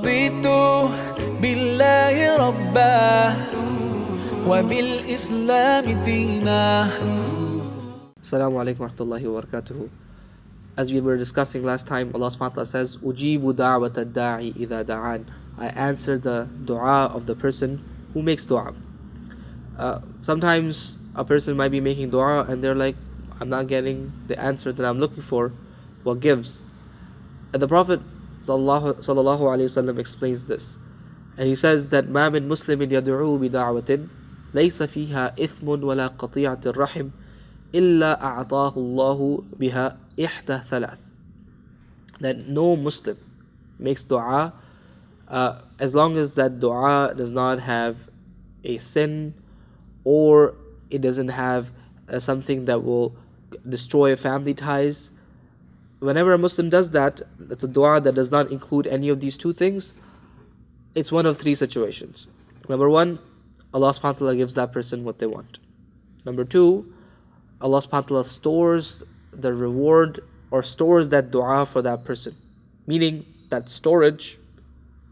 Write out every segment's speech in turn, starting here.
رضيت بالله ربا وبالإسلام دينا. Assalamu alaikum wa rahmatullahi wa barakatuhu. As we were discussing last time, Allah subhanahu wa ta'ala says, Ujibu da'wat ad-da'i idha da'an. I answer the dua of the person who makes dua. Sometimes a person might be making dua and they're like, I'm not getting the answer that I'm looking for. What gives? And the Prophet sallallahu alaihi wasallam explains this. And he says that ما من مسلم يدعو بدعوة ليس فيها إثم ولا قطيعة الرحم إلا أعطاه الله بها إحدى ثلاث. That no Muslim makes dua as long as that dua does not have a sin, or it doesn't have something that will destroy family ties. Whenever a Muslim does that, that's a dua that does not include any of these two things. It's one of three situations. Number one, Allah subhanahu wa ta'ala gives that person what they want. Number two, Allah subhanahu wa ta'ala stores the reward or stores that dua for that person. Meaning that storage,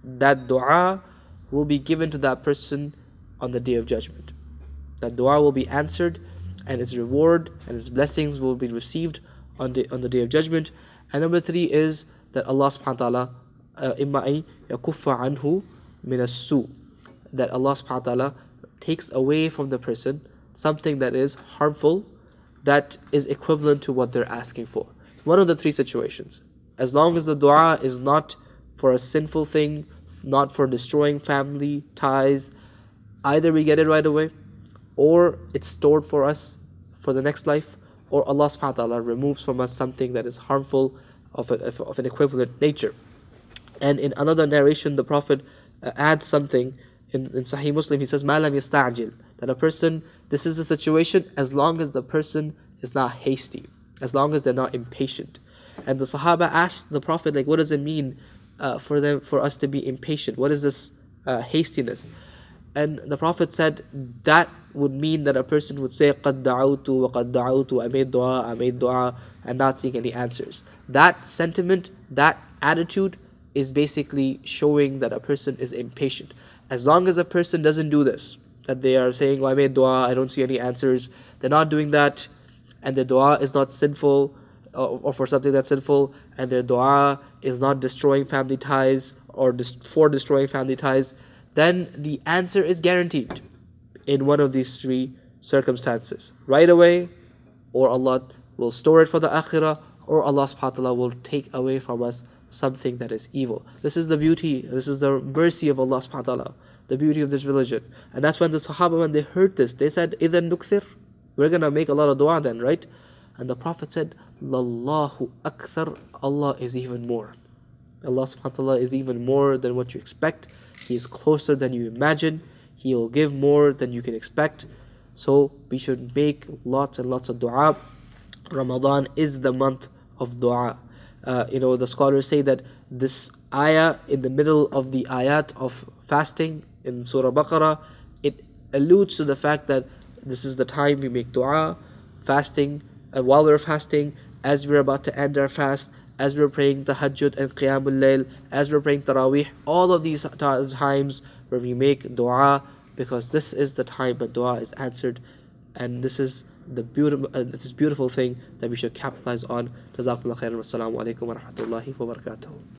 that dua will be given to that person on the Day of Judgment. That dua will be answered and its reward and its blessings will be received on the Day of Judgment. And number three is that Allah subhanahu wa ta'ala إِمَّا يَكُفَّ عَنْهُ مِنَ السُّوءِ, that Allah subhanahu wa ta'ala takes away from the person something that is harmful, that is equivalent to what they're asking for. One of the three situations. As long as the dua is not for a sinful thing, not for destroying family ties, either we get it right away, or it's stored for us for the next life, or Allah subhanahu wa ta'ala removes from us something that is harmful of an equivalent nature. And in another narration, the Prophet adds something in Sahih Muslim. He says, مَا لَمْ يَسْتَعْجِلْ, that a person, this is the situation as long as the person is not hasty, as long as they're not impatient. And the Sahaba asked the Prophet, like, what does it mean for us to be impatient? What is this hastiness? And the Prophet said that would mean that a person would say, قَدْ دَعَوْتُ وَقَدْ دَعَوْتُ, I made dua, and not seeing any answers. That sentiment, that attitude is basically showing that a person is impatient. As long as a person doesn't do this, that they are saying, I made dua, I don't see any answers, they're not doing that, and their dua is not sinful, or for something that's sinful, and their dua is not destroying family ties, or for destroying family ties, then the answer is guaranteed in one of these three circumstances. Right away, or Allah will store it for the akhirah, or Allah subhanahu wa ta'ala will take away from us something that is evil. This is the beauty, this is the mercy of Allah subhanahu wa ta'ala, the beauty of this religion. And that's when the Sahaba, when they heard this, they said, إِذَن نُكْثِرْ, we're going to make a lot of dua then, right? And the Prophet said, Lallahu akthar, Allah is even more. Allah subhanahu wa ta'ala is even more than what you expect. He is closer than you imagine. He will give more than you can expect. So we should make lots and lots of dua. Ramadan is the month of dua. The scholars say that this ayah in the middle of the ayat of fasting in Surah Baqarah, it alludes to the fact that this is the time we make dua, fasting, and while we're fasting, as we're about to end our fast, as we're praying Tahajjud and Qiyamul Layl, as we're praying Taraweeh, all of these times where we make dua, because this is the time that dua is answered, and this is the beautiful thing that we should capitalize on. Jazakumullah khairan. Wassalamu alaikum wa rahmatullahi wa barakatuh.